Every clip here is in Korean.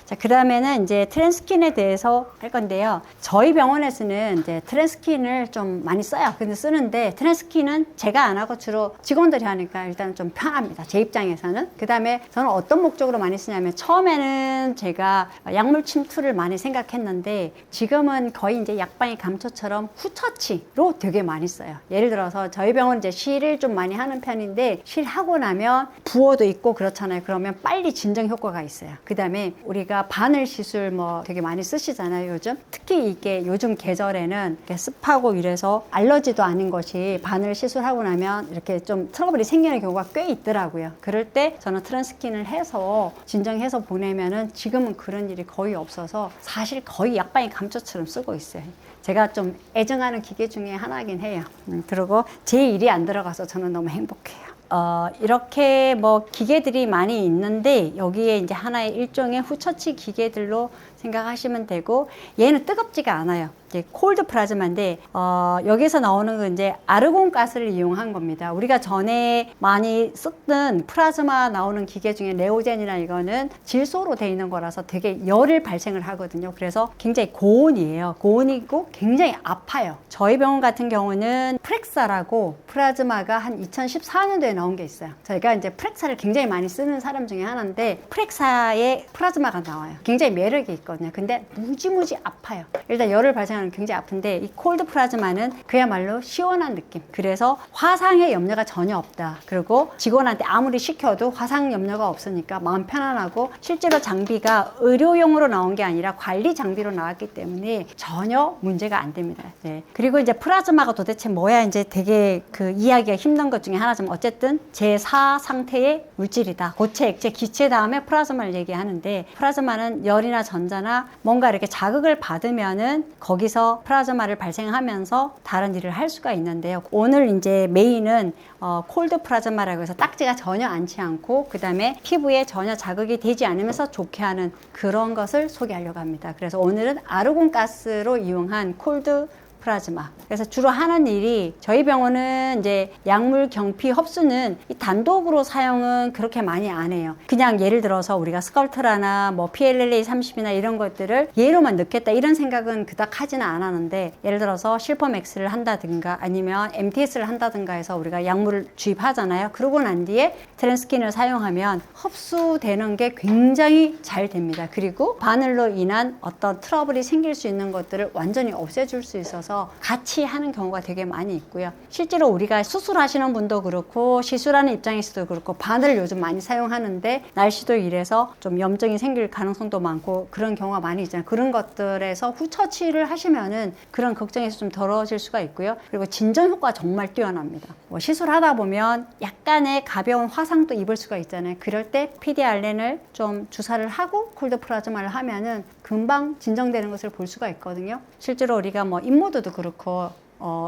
자, 그 다음에는 이제 트랜스킨에 대해서 할 건데요. 저희 병원에서는 이제 트랜스킨을 좀 많이 써요. 근데 쓰는데 트랜스킨은 제가 안 하고 주로 직원들이 하니까 일단 좀 편합니다. 제 입장에서는. 그 다음에 저는 어떤 목적으로 많이 쓰냐면 처음에는 제가 약물 침투를 많이 생각했는데 지금은 거의 이제 약방의 감초처럼 후처치로 되게 많이 써요. 예를 들어서 저희 병원 이제 실을 좀 많이 하는 편인데 실하고 나면 부어도 있고 그렇잖아요. 그러면 빨리 진정 효과가 있어요. 그 다음에 우리가 바늘 시술 뭐 되게 많이 쓰시잖아요, 요즘. 특히 이게 요즘 계절에는 이렇게 습하고 이래서 알러지도 아닌 것이 바늘 시술하고 나면 이렇게 좀 트러블이 생기는 경우가 꽤 있더라고요. 그럴 때 저는 트랜스킨을 해서 진정해서 보내면은 지금은 그런 일이 거의 없어서 사실 거의 약방의 감초처럼 쓰고 있어요. 제가 좀 애정하는 기계 중에 하나긴 해요. 그리고 제 일이 안 들어가서 저는 너무 행복해요. 이렇게 뭐 기계들이 많이 있는데 여기에 이제 하나의 일종의 후처치 기계들로 생각하시면 되고 얘는 뜨겁지가 않아요. 이게 콜드 플라즈마인데 여기서 나오는 건 이제 아르곤 가스를 이용한 겁니다. 우리가 전에 많이 썼던 플라즈마 나오는 기계 중에 레오젠이나 이거는 질소로 되어 있는 거라서 되게 열을 발생을 하거든요. 그래서 굉장히 고온이에요. 고온이고 굉장히 아파요. 저희 병원 같은 경우는 프렉사라고 플라즈마가 한 2014년도에 나온 게 있어요. 저희가 이제 프렉사를 굉장히 많이 쓰는 사람 중에 하나인데 프렉사에 플라즈마가 나와요. 굉장히 매력이 있거든요. 근데 무지무지 아파요. 일단 열을 발생하는 굉장히 아픈데 이 콜드 플라즈마는 그야말로 시원한 느낌. 그래서 화상의 염려가 전혀 없다. 그리고 직원한테 아무리 시켜도 화상 염려가 없으니까 마음 편안하고 실제로 장비가 의료용으로 나온 게 아니라 관리 장비로 나왔기 때문에 전혀 문제가 안 됩니다. 네. 그리고 이제 플라즈마가 도대체 뭐야 이제 되게 그 이해하기가 힘든 것 중에 하나지만 어쨌든 제4 상태의 물질이다. 고체, 액체, 기체 다음에 플라즈마를 얘기하는데 플라즈마는 열이나 전자나 뭔가 이렇게 자극을 받으면은 거기서 플라즈마를 발생하면서 다른 일을 할 수가 있는데요. 오늘 이제 메인은 콜드 플라즈마라고 해서 딱지가 전혀 않지 않고 그 다음에 피부에 전혀 자극이 되지 않으면서 좋게 하는 그런 것을 소개하려고 합니다. 그래서 오늘은 아르곤 가스로 이용한 콜드 플라즈마. 그래서 주로 하는 일이 저희 병원은 이제 약물 경피 흡수는 이 단독으로 사용은 그렇게 많이 안 해요. 그냥 예를 들어서 우리가 스컬트라나 뭐 PLLA30이나 이런 것들을 얘로만 넣겠다 이런 생각은 그닥 하지는 않았는데 예를 들어서 실퍼맥스를 한다든가 아니면 MTS를 한다든가 해서 우리가 약물을 주입하잖아요. 그러고 난 뒤에 트랜스킨을 사용하면 흡수되는 게 굉장히 잘 됩니다. 그리고 바늘로 인한 어떤 트러블이 생길 수 있는 것들을 완전히 없애줄 수 있어서 같이 하는 경우가 되게 많이 있고요. 실제로 우리가 수술하시는 분도 그렇고 시술하는 입장에서도 그렇고 바늘을 요즘 많이 사용하는데 날씨도 이래서 좀 염증이 생길 가능성도 많고 그런 경우가 많이 있잖아요. 그런 것들에서 후처치를 하시면은 그런 걱정에서 좀 덜어질 수가 있고요. 그리고 진정 효과가 정말 뛰어납니다. 뭐 시술하다 보면 약간의 가벼운 화상도 입을 수가 있잖아요. 그럴 때 PDRN을 좀 주사를 하고 콜드 플라즈마를 하면은 금방 진정되는 것을 볼 수가 있거든요. 실제로 우리가 뭐 인모드도 그렇고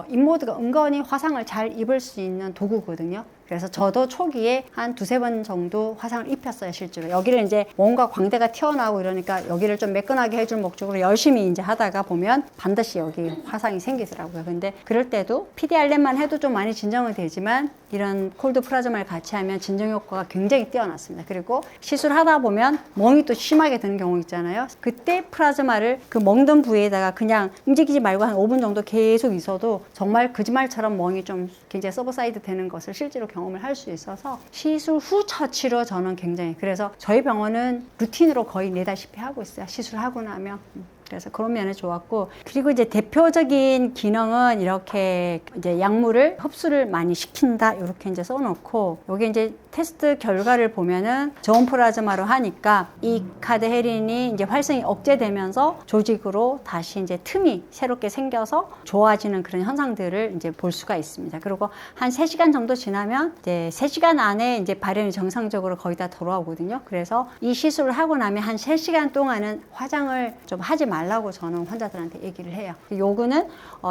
인모드가 은근히 화상을 잘 입을 수 있는 도구거든요. 그래서 저도 초기에 한 두세 번 정도 화상을 입혔어요, 실제로. 여기를 이제 뭔가 광대가 튀어나오고 이러니까 여기를 좀 매끈하게 해줄 목적으로 열심히 이제 하다가 보면 반드시 여기 화상이 생기더라고요. 근데 그럴 때도 PDRN만 해도 좀 많이 진정은 되지만 이런 콜드 플라즈마를 같이 하면 진정 효과가 굉장히 뛰어났습니다. 그리고 시술하다 보면 멍이 또 심하게 드는 경우 있잖아요. 그때 플라즈마를 그 멍든 부위에다가 그냥 움직이지 말고 한 5분 정도 계속 있어도 정말 거짓말처럼 멍이 좀 굉장히 서브사이드 되는 것을 실제로 경험을 할 수 있어서 시술 후 처치로 저는 굉장히 그래서 저희 병원은 루틴으로 거의 내다시피 하고 있어요. 시술하고 나면. 그래서 그런 면에 좋았고 그리고 이제 대표적인 기능은 이렇게 이제 약물을 흡수를 많이 시킨다 이렇게 이제 써놓고 여기 이제 테스트 결과를 보면은 저온 플라즈마로 하니까 이 카드헤린이 이제 활성이 억제되면서 조직으로 다시 이제 틈이 새롭게 생겨서 좋아지는 그런 현상들을 이제 볼 수가 있습니다. 그리고 한 3시간 정도 지나면 이제 3시간 안에 이제 발현이 정상적으로 거의 다 돌아오거든요. 그래서 이 시술을 하고 나면 한 3시간 동안은 화장을 좀 하지 말라고 저는 환자들한테 얘기를 해요. 요거는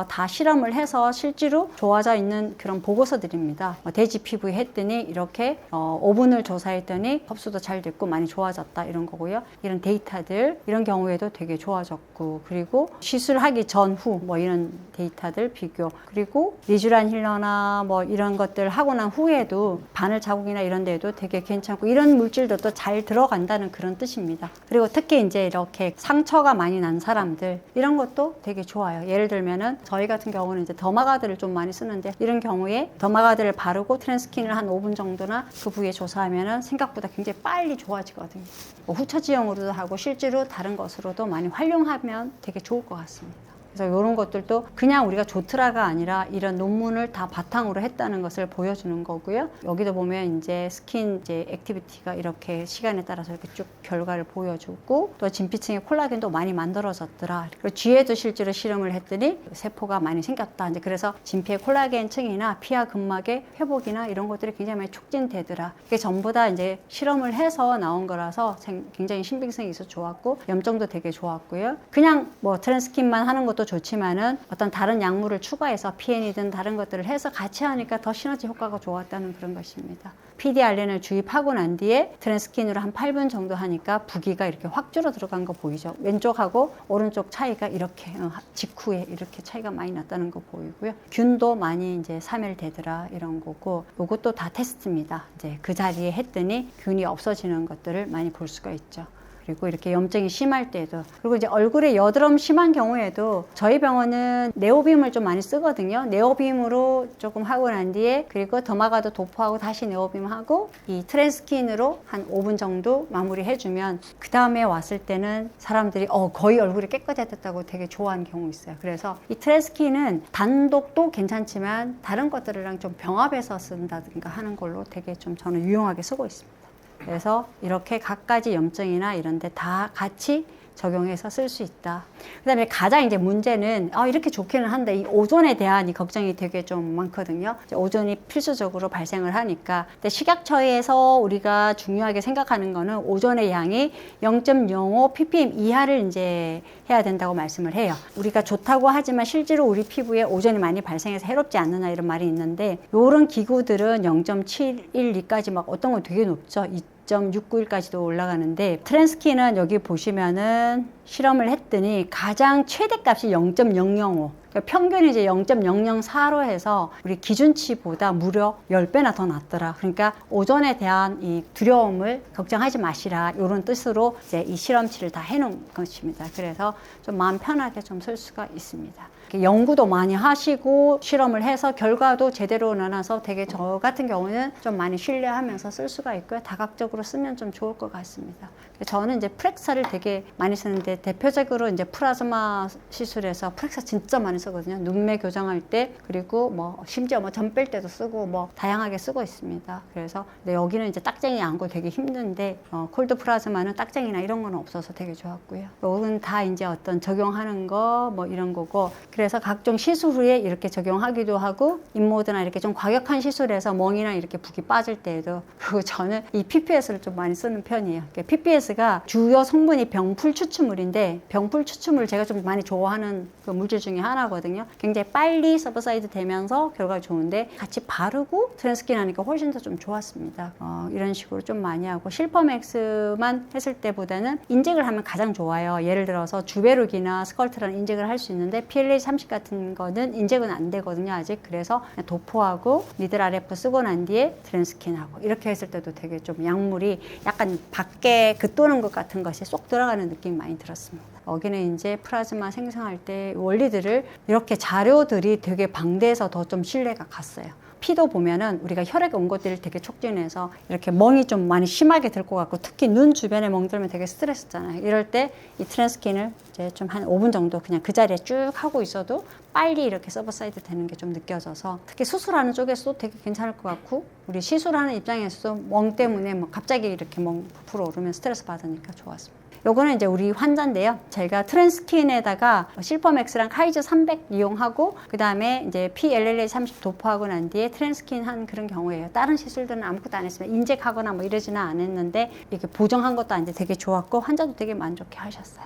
다 실험을 해서 실제로 좋아져 있는 그런 보고서들입니다. 돼지 피부에 했더니 이렇게 5분을 조사했더니 흡수도 잘 됐고 많이 좋아졌다 이런 거고요. 이런 데이터들 이런 경우에도 되게 좋아졌고, 그리고 시술하기 전후 뭐 이런 데이터들 비교, 그리고 리쥬란 힐러나 뭐 이런 것들 하고 난 후에도 바늘 자국이나 이런 데도 되게 괜찮고, 이런 물질도 또 잘 들어간다는 그런 뜻입니다. 그리고 특히 이제 이렇게 상처가 많이 난 사람들 이런 것도 되게 좋아요. 예를 들면은 저희 같은 경우는 이제 더마가드를 좀 많이 쓰는데, 이런 경우에 더마가드를 바르고 트랜스킨을 한 5분 정도나 그 부위에 조사하면은 생각보다 굉장히 빨리 좋아지거든요. 뭐 후처지용으로도 하고 실제로 다른 것으로도 많이 활용하면 되게 좋을 것 같습니다. 그래서 이런 것들도 그냥 우리가 좋더라가 아니라 이런 논문을 다 바탕으로 했다는 것을 보여주는 거고요. 여기도 보면 이제 스킨 이제 액티비티가 이렇게 시간에 따라서 이렇게 쭉 결과를 보여주고, 또 진피층의 콜라겐도 많이 만들어졌더라. 그리고 쥐에도 실제로 실험을 했더니 세포가 많이 생겼다. 이제 그래서 진피의 콜라겐층이나 피하 근막의 회복이나 이런 것들이 굉장히 많이 촉진되더라. 이게 전부 다 이제 실험을 해서 나온 거라서 굉장히 신빙성이 있어서 좋았고, 염증도 되게 좋았고요. 그냥 뭐 트랜스킨만 하는 것도 좋지만은 어떤 다른 약물을 추가해서 PN이든 다른 것들을 해서 같이 하니까 더 시너지 효과가 좋았다는 그런 것입니다. PDRN을 주입하고 난 뒤에 트랜스킨으로 한 8분 정도 하니까 부기가 이렇게 확 줄어 들어간 거 보이죠? 왼쪽하고 오른쪽 차이가 이렇게 직후에 이렇게 차이가 많이 났다는 거 보이고요. 균도 많이 이제 사멸되더라 이런 거고, 요것도 다 테스트입니다. 이제 그 자리에 했더니 균이 없어지는 것들을 많이 볼 수가 있죠. 그리고 이렇게 염증이 심할 때도, 그리고 이제 얼굴에 여드름 심한 경우에도 저희 병원은 네오빔을 좀 많이 쓰거든요. 네오빔으로 조금 하고 난 뒤에, 그리고 더마가도 도포하고 다시 네오빔하고 이 트랜스킨으로 한 5분 정도 마무리해주면, 그 다음에 왔을 때는 사람들이 거의 얼굴이 깨끗해졌다고 되게 좋아하는 경우 있어요. 그래서 이 트랜스킨은 단독도 괜찮지만 다른 것들이랑 좀 병합해서 쓴다든가 하는 걸로 되게 좀 저는 유용하게 쓰고 있습니다. 그래서 이렇게 갖가지 염증이나 이런 데 다 같이 적용해서 쓸 수 있다. 그 다음에 가장 이제 문제는 이렇게 좋기는 한데 이 오존에 대한 이 걱정이 되게 좀 많거든요. 오존이 필수적으로 발생을 하니까. 근데 식약처에서 우리가 중요하게 생각하는 거는 오존의 양이 0.05 ppm 이하를 이제 해야 된다고 말씀을 해요. 우리가 좋다고 하지만 실제로 우리 피부에 오존이 많이 발생해서 해롭지 않느냐 이런 말이 있는데, 이런 기구들은 0.712까지 막 어떤 건 되게 높죠. 2.691까지도 올라가는데, 트랜스킨은 여기 보시면은 실험을 했더니 가장 최대값이 0.005, 그러니까 평균이 이제 0.004로 해서 우리 기준치보다 무려 10배나 더 낮더라. 그러니까 오존에 대한 이 두려움을 걱정하지 마시라, 이런 뜻으로 이제 이 실험치를 다 해놓은 것입니다. 그래서 좀 마음 편하게 좀 쓸 수가 있습니다. 연구도 많이 하시고 실험을 해서 결과도 제대로 나눠서 되게 저 같은 경우는 좀 많이 신뢰하면서 쓸 수가 있고요. 다각적으로 쓰면 좀 좋을 것 같습니다. 저는 이제 프렉사를 되게 많이 쓰는데, 대표적으로 이제 플라즈마 시술에서 프렉사 진짜 많이 쓰거든요. 눈매 교정할 때, 그리고 뭐 심지어 뭐 점 뺄 때도 쓰고 뭐 다양하게 쓰고 있습니다. 그래서 근데 여기는 이제 딱쟁이 안고 되게 힘든데, 콜드 플라즈마는 딱쟁이나 이런 건 없어서 되게 좋았고요. 여기는 다 이제 어떤 적용하는 거 뭐 이런 거고, 그래서 각종 시술 후에 이렇게 적용하기도 하고, 인모드나 이렇게 좀 과격한 시술에서 멍이나 이렇게 붓기 빠질 때에도. 그리고 저는 이 PPS를 좀 많이 쓰는 편이에요. PPS가 주요 성분이 병풀 추출물인데, 병풀 추출물 제가 좀 많이 좋아하는 그 물질 중에 하나거든요. 굉장히 빨리 서브사이드 되면서 결과가 좋은데, 같이 바르고 트랜스킨 하니까 훨씬 더 좀 좋았습니다. 이런 식으로 좀 많이 하고, 실퍼맥스만 했을 때보다는 인젝을 하면 가장 좋아요. 예를 들어서 주베룩이나 스컬트라는 인젝을 할 수 있는데, PLA30 같은 거는 인젝은 안 되거든요, 아직. 그래서 도포하고 니들 RF 쓰고 난 뒤에 트랜스킨하고 이렇게 했을 때도 되게 좀 약물이 약간 밖에 긋도는 것 같은 것이 쏙 들어가는 느낌이 많이 들었습니다. 여기는 이제 플라즈마 생성할 때 원리들을, 이렇게 자료들이 되게 방대해서 더 좀 신뢰가 갔어요. 피도 보면은 우리가 혈액 온 것들을 되게 촉진해서 이렇게 멍이 좀 많이 심하게 들 것 같고, 특히 눈 주변에 멍들면 되게 스트레스잖아요. 이럴 때 이 트랜스킨을 이제 좀 한 5분 정도 그냥 그 자리에 쭉 하고 있어도 빨리 이렇게 서브사이드 되는 게 좀 느껴져서, 특히 수술하는 쪽에서도 되게 괜찮을 것 같고, 우리 시술하는 입장에서도 멍 때문에 뭐 갑자기 이렇게 멍 부풀어 오르면 스트레스 받으니까 좋았습니다. 요거는 이제 우리 환자인데요. 제가 트랜스킨에다가 실퍼맥스랑 카이저 300 이용하고, 그 다음에 이제 PLLA30 도포하고 난 뒤에 트랜스킨 한 그런 경우예요. 다른 시술들은 아무것도 안 했으면 인젝하거나 뭐 이러지는 않았는데, 이렇게 보정한 것도 아닌데 되게 좋았고, 환자도 되게 만족해 하셨어요.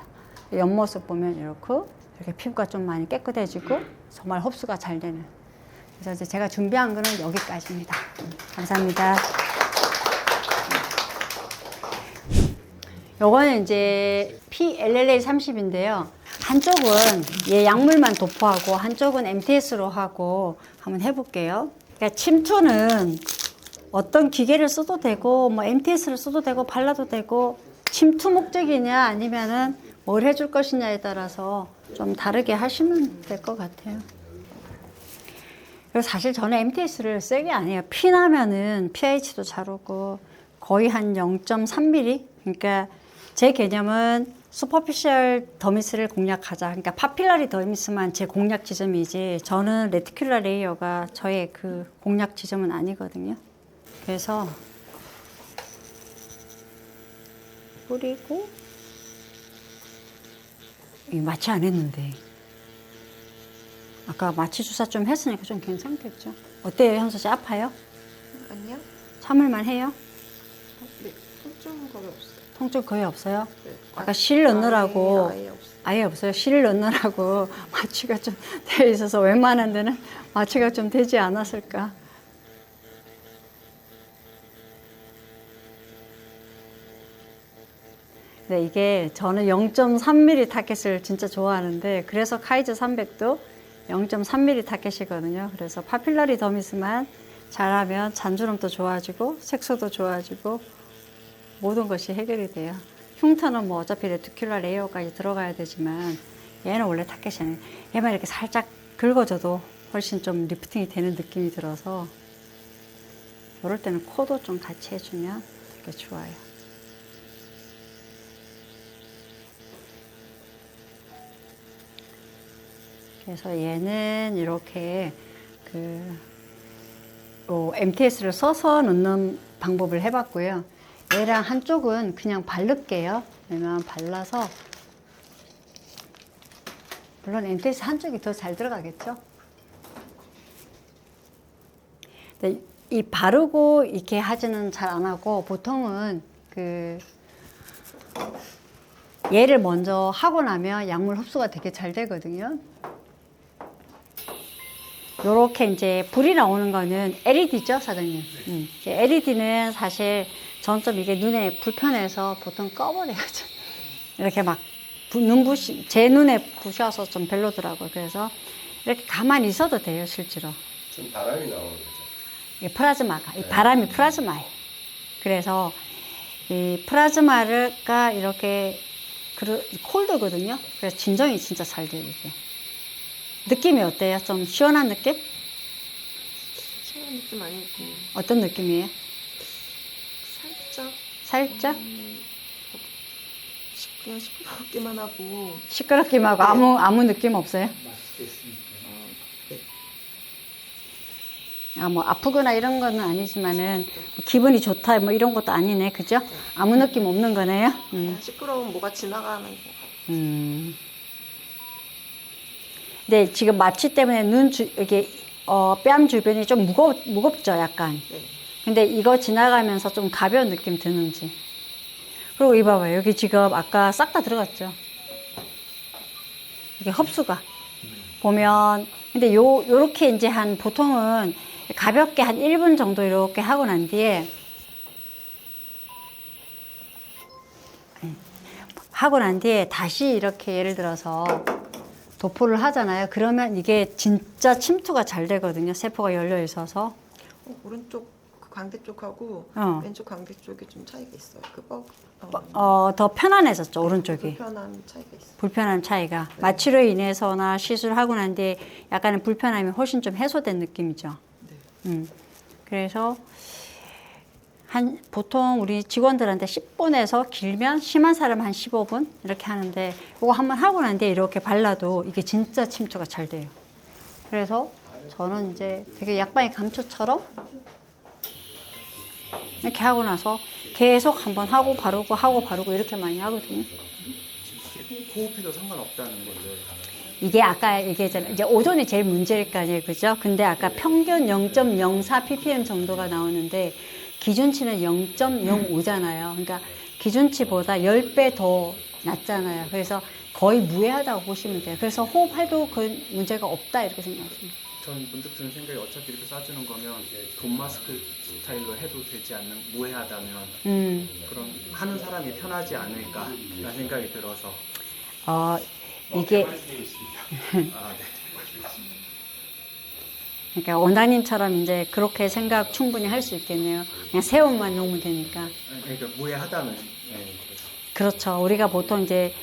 옆모습 보면 이렇게 피부가 좀 많이 깨끗해지고 정말 흡수가 잘 되는. 그래서 이제 제가 준비한 거는 여기까지입니다. 감사합니다. 요거는 이제 PLLA 30인데요. 한쪽은 얘 약물만 도포하고 한쪽은 MTS로 하고 한번 해볼게요. 그러니까 침투는 어떤 기계를 써도 되고 뭐 MTS를 써도 되고 발라도 되고 침투 목적이냐 아니면은 뭘 해줄 것이냐에 따라서 좀 다르게 하시면 될 것 같아요. 그리고 사실 저는 MTS를 세게 안 해요. 피 나면은 pH도 잘 오고 거의 한 0.3mm. 그러니까 제 개념은 슈퍼피셜 더미스를 공략하자. 그러니까 파필러리 더미스만 제 공략 지점이지 저는 레티큘러 레이어가 저의 그 공략 지점은 아니거든요. 그래서 뿌리고 마취 안 했는데 아까 마취 주사 좀 했으니까 좀 괜찮겠죠? 어때요, 현수 씨? 아파요? 아니요. 참을만 해요? 네, 통증은 거의 없어요. 통증 거의 없어요? 네. 아까 실 넣느라고 아예 없어요. 아예 없어요. 실 넣느라고 마취가 좀 되어 있어서 웬만한 데는 마취가 좀 되지 않았을까? 네, 이게 저는 0.3mm 타켓을 진짜 좋아하는데 그래서 카이즈 300도 0.3mm 타켓이거든요. 그래서 파필러리 더미스만 잘하면 잔주름도 좋아지고 색소도 좋아지고 모든 것이 해결이 돼요. 흉터는 뭐 어차피 레티큘러 레이어까지 들어가야 되지만 얘는 원래 타켓이 아니에요. 얘만 이렇게 살짝 긁어줘도 훨씬 좀 리프팅이 되는 느낌이 들어서 이럴 때는 코도 좀 같이 해주면 되게 좋아요. 그래서 얘는 이렇게 MTS를 써서 넣는 방법을 해봤고요. 얘랑 한쪽은 그냥 바를게요. 왜냐면 발라서 물론 MTS 한쪽이 더 잘 들어가겠죠. 근데 이 바르고 이렇게 하지는 잘 안 하고 보통은 얘를 먼저 하고 나면 약물 흡수가 되게 잘 되거든요. 요렇게 이제 불이 나오는 거는 LED죠, 사장님. LED는 사실 전 좀 이게 눈에 불편해서 보통 꺼버려야죠. 이렇게 막 제 눈에 부셔서 좀 별로더라고요. 그래서 이렇게 가만히 있어도 돼요, 실제로. 지금 바람이 나오는 거죠. 이게 플라즈마가, 이 바람이 플라즈마예요. 그래서 이 플라즈마가 이렇게 콜드거든요. 그래서 진정이 진짜 잘 돼요, 이게. 느낌이 어때요? 좀 시원한 느낌? 시원한 느낌 아니고 어떤 느낌이에요? 살짝 살짝? 그냥 시끄럽기만 하고 시끄럽기만 하고 아무 느낌 없어요? 네. 뭐 아프거나 이런 거는 아니지만은 기분이 좋다 뭐 이런 것도 아니네, 그죠? 아무 느낌 없는 거네요. 그냥 시끄러운 뭐가 지나가는 거. 네, 지금 마취 때문에 이게 뺨 주변이 좀 무겁죠, 약간. 네. 근데 이거 지나가면서 좀 가벼운 느낌 드는지. 그리고 이 봐봐요. 여기 지금 아까 싹 다 들어갔죠. 이게 흡수가. 보면, 근데 요렇게 이제 보통은 가볍게 한 1분 정도 이렇게 하고 난 뒤에, 다시 이렇게 예를 들어서 도포를 하잖아요. 그러면 이게 진짜 침투가 잘 되거든요. 세포가 열려 있어서. 오른쪽 그 광대 쪽하고 왼쪽 광대 쪽이 좀 차이가 있어요. 더 편안해졌죠, 오른쪽이. 불편한 차이가 있어요. 불편한 차이가. 네. 마취로 인해서나 시술하고 난 뒤에 약간의 불편함이 훨씬 좀 해소된 느낌이죠. 네. 그래서 보통 우리 직원들한테 10분에서 길면 심한 사람 한 15분 이렇게 하는데 이거 한번 하고 난 뒤에 이렇게 발라도 이게 진짜 침투가 잘 돼요. 그래서 저는 이제 되게 약방의 감초처럼 이렇게 하고 나서 계속 한번 하고 바르고 이렇게 많이 하거든요. 호흡해도 상관없다는 거죠. 이게 아까 얘기했잖아요. 이제 오존이 제일 문제일 거 아니에요, 그죠? 근데 아까 평균 0.04 ppm 정도가 나오는데 기준치는 0.05잖아요. 그러니까 기준치보다 10배 더 낮잖아요. 그래서 거의 무해하다고 보시면 돼요. 그래서 호흡해도 그 문제가 없다 이렇게 생각하시면 돼요. 전 문득 드는 생각이 어차피 이렇게 싸주는 거면 돈 마스크 스타일로 해도 되지 않는 무해하다면 그런 하는 사람이 편하지 않을까라는 생각이 들어서 이게 아, 네. 그러니까 원장님처럼 이제 그렇게 생각 충분히 할 수 있겠네요. 그냥 새우만 놓으면 되니까. 그러니까 무해하다면 그렇죠. 우리가 보통 이제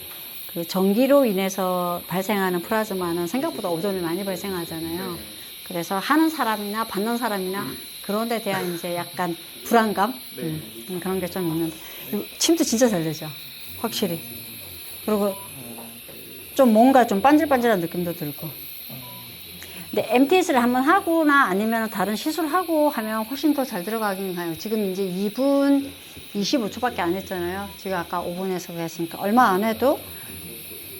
그 전기로 인해서 발생하는 플라즈마는 생각보다 오존이 많이 발생하잖아요. 그래서 하는 사람이나 받는 사람이나 그런 데 대한 이제 약간 불안감 그런 게 좀 있는데 침도 진짜 잘 되죠. 확실히. 그리고 좀 뭔가 좀 반질반질한 느낌도 들고. 근데 MTS를 한번 하거나 아니면 다른 시술을 하고 하면 훨씬 더 잘 들어가긴 가요. 지금 이제 2분 25초밖에 안 했잖아요. 지금 아까 5분에서 했으니까 얼마 안 해도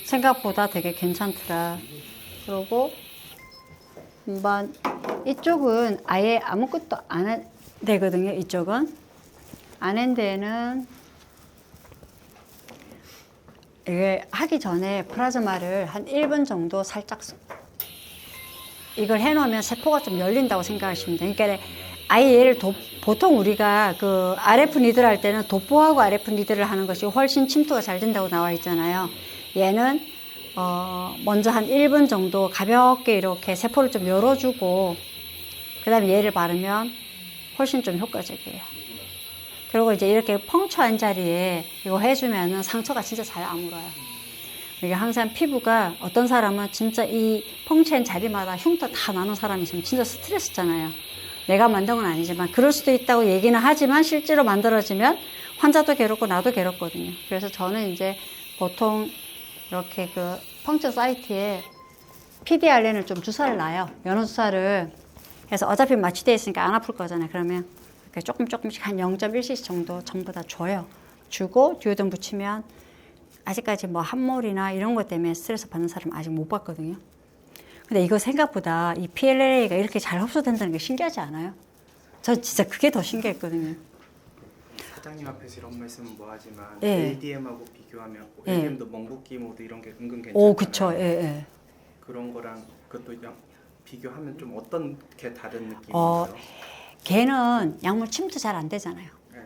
생각보다 되게 괜찮더라. 그리고 한번 이쪽은 아예 아무것도 안 해도 되거든요. 이쪽은 안 한 데는 이게 하기 전에 플라즈마를 한 1분 정도 살짝 이걸 해놓으면 세포가 좀 열린다고 생각하시면 돼요. 그러니까 아예 얘를 보통 우리가 그 RF 니들 할 때는 도포하고 RF 니들을 하는 것이 훨씬 침투가 잘 된다고 나와 있잖아요. 얘는 먼저 한 1분 정도 가볍게 이렇게 세포를 좀 열어주고 그 다음에 얘를 바르면 훨씬 좀 효과적이에요. 그리고 이제 이렇게 펑처한 자리에 이거 해주면은 상처가 진짜 잘 아물어요. 이게 항상 피부가 어떤 사람은 진짜 이 펑처한 자리마다 흉터 다 나는 사람이 있으면 진짜 스트레스잖아요. 내가 만든 건 아니지만 그럴 수도 있다고 얘기는 하지만 실제로 만들어지면 환자도 괴롭고 나도 괴롭거든요. 그래서 저는 이제 보통 이렇게 그 펑처 사이트에 PDRN을 좀 주사를 놔요. 연호 주사를 해서 어차피 마취되어 있으니까 안 아플 거잖아요. 그러면 이렇게 조금씩 한 0.1cc 정도 전부 다 줘요. 주고 디오돈 붙이면 아직까지 뭐 함몰이나 이런 것 때문에 스트레스 받는 사람 아직 못 봤거든요. 근데 이거 생각보다 이 PLLA가 이렇게 잘 흡수된다는 게 신기하지 않아요? 저 진짜 그게 더 신기했거든요. 사장님 앞에서 이런 말씀은 뭐하지만 예. ADM하고 비교하면 예. ADM도 멍붓기 모드 이런 게 은근 괜찮잖아요. 오, 그쵸. 예, 예. 그런 거랑 그것도 비교하면 좀 어떤 게 다른 느낌인가요? 걔는 약물 침투 잘 안 되잖아요. 네.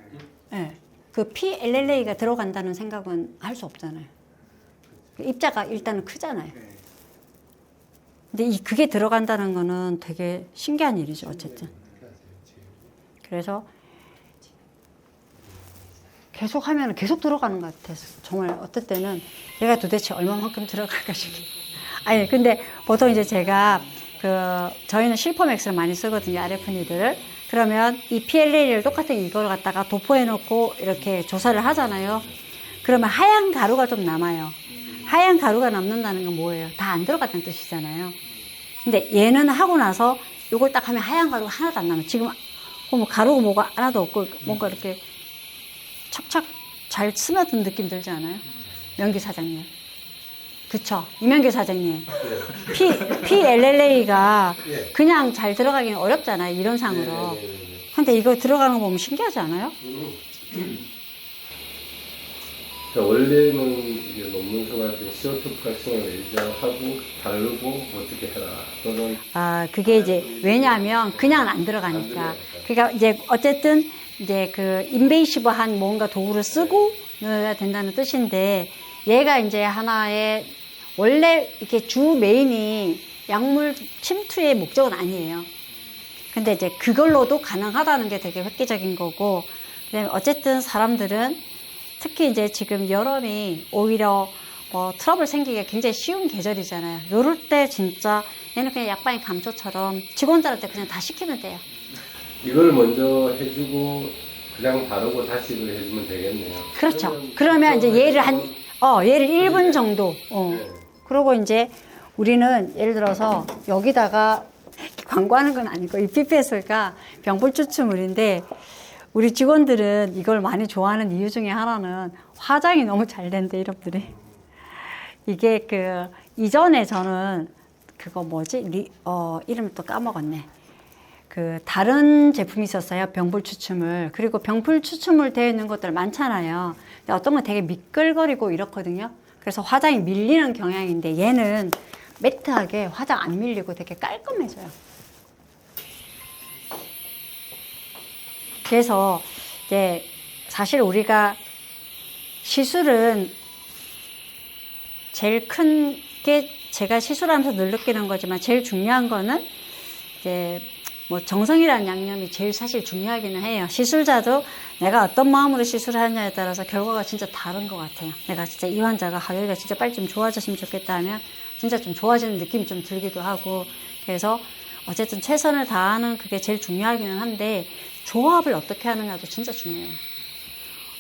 예. 그 PLLA가 들어간다는 생각은 할 수 없잖아요. 입자가 일단은 크잖아요. 네. 근데 그게 들어간다는 거는 되게 신기한 일이죠, 어쨌든. 그래서 계속 하면 계속 들어가는 것 같아서 정말 어떨 때는 얘가 도대체 얼마만큼 들어갈까 싶어요. 아니, 근데 보통 이제 제가 저희는 실퍼맥스를 많이 쓰거든요, RF니들을. 그러면 이 PLL을 똑같은 이걸 갖다가 도포해 놓고 이렇게 조사를 하잖아요. 그러면 하얀 가루가 좀 남아요. 하얀 가루가 남는다는 건 뭐예요? 다 안 들어갔다는 뜻이잖아요. 근데 얘는 하고 나서 이걸 딱 하면 하얀 가루가 하나도 안 남아요. 지금 뭐 가루가 뭐가 하나도 없고 뭔가 이렇게 착착 잘 스며든 느낌 들지 않아요? 명기 사장님. 그쵸? 이명기 사장님. PLLA가 그냥 잘 들어가기는 어렵잖아요. 이론상으로. 근데 이거 들어가는 거 보면 신기하지 않아요? 원래는 이게 논문서가 CO2 프락션을 예정하고 다르고 어떻게 해라. 또는 그게 이제 왜냐하면 그냥 안 들어가니까. 그러니까 이제 어쨌든 이제 그 인베이시브한 뭔가 도구를 쓰고 넣어야 된다는 뜻인데 얘가 이제 하나의 원래 이렇게 주 메인이 약물 침투의 목적은 아니에요. 근데 이제 그걸로도 가능하다는 게 되게 획기적인 거고, 그다음에 어쨌든 사람들은 특히 이제 지금 여름이 오히려 트러블 생기기가 굉장히 쉬운 계절이잖아요. 요럴 때 진짜 얘는 그냥 약방의 감초처럼 직원들한테 그냥 다 시키면 돼요. 이걸 먼저 해주고 그냥 바르고 다시 이걸 해주면 되겠네요. 그렇죠. 그러면 이제 얘를 얘를 1분 정도. 그러고 이제 우리는 예를 들어서 여기다가 광고하는 건 아니고 이 PPS가 병풀 추출물인데 우리 직원들은 이걸 많이 좋아하는 이유 중에 하나는 화장이 너무 잘 된대, 이름들이. 이게 이전에 저는 그거 이름을 또 까먹었네. 다른 제품이 있었어요. 병풀 추출물. 그리고 병풀 추출물 되어 있는 것들 많잖아요. 근데 어떤 건 되게 미끌거리고 이렇거든요. 그래서 화장이 밀리는 경향인데 얘는 매트하게 화장 안 밀리고 되게 깔끔해져요. 그래서 이제 사실 우리가 시술은 제일 큰 게 제가 시술하면서 늘 느끼는 거지만 제일 중요한 거는 이제 뭐 정성이라는 양념이 제일 사실 중요하기는 해요. 시술자도 내가 어떤 마음으로 시술하느냐에 따라서 결과가 진짜 다른 것 같아요. 내가 진짜 이 환자가 여기가 진짜 빨리 좀 좋아졌으면 좋겠다 하면 진짜 좀 좋아지는 느낌이 좀 들기도 하고, 그래서 어쨌든 최선을 다하는 그게 제일 중요하기는 한데 조합을 어떻게 하느냐도 진짜 중요해요.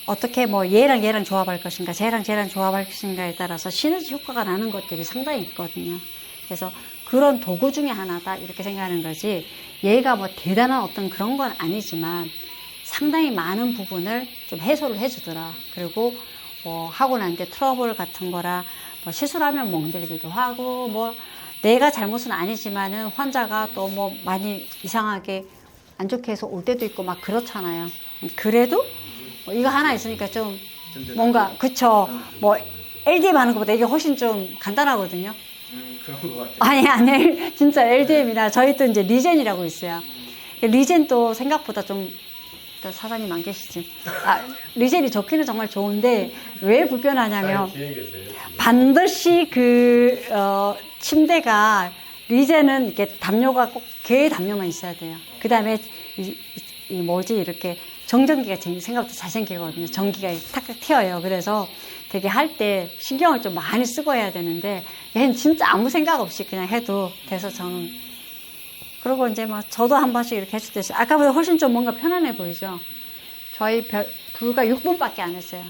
어떻게 뭐 얘랑 조합할 것인가, 쟤랑 조합할 것인가에 따라서 시너지 효과가 나는 것들이 상당히 있거든요. 그래서 그런 도구 중에 하나다 이렇게 생각하는 거지, 얘가 뭐 대단한 어떤 그런 건 아니지만 상당히 많은 부분을 좀 해소를 해주더라. 그리고 뭐 하고 난 뒤에 트러블 같은 거라 뭐 시술하면 멍들기도 하고, 뭐 내가 잘못은 아니지만은 환자가 또 뭐 많이 이상하게 안 좋게 해서 올 때도 있고 막 그렇잖아요. 그래도 뭐 이거 하나 있으니까 좀 뭔가, 그쵸, 뭐 LDM 하는 것보다 이게 훨씬 좀 간단하거든요. 그런 것 같아요. 아니 진짜 LDM이나 저희 또 이제 리젠이라고 있어요. 리젠도 생각보다 좀, 사장님 안 계시지. 리젠이 좋기는 정말 좋은데 왜 불편하냐면 반드시 침대가, 리젠은 이렇게 담요가 꼭 개 담요만 있어야 돼요. 그 다음에 이렇게 정전기가 생각보다 잘 생기거든요. 전기가 탁탁 튀어요. 그래서 되게 할 때 신경을 좀 많이 쓰고 해야 되는데 얘는 진짜 아무 생각 없이 그냥 해도 돼서 저는. 그리고 이제 막 저도 한 번씩 이렇게 해줄 때 있어요. 아까보다 훨씬 좀 뭔가 편안해 보이죠. 저희 불과 6분밖에 안 했어요.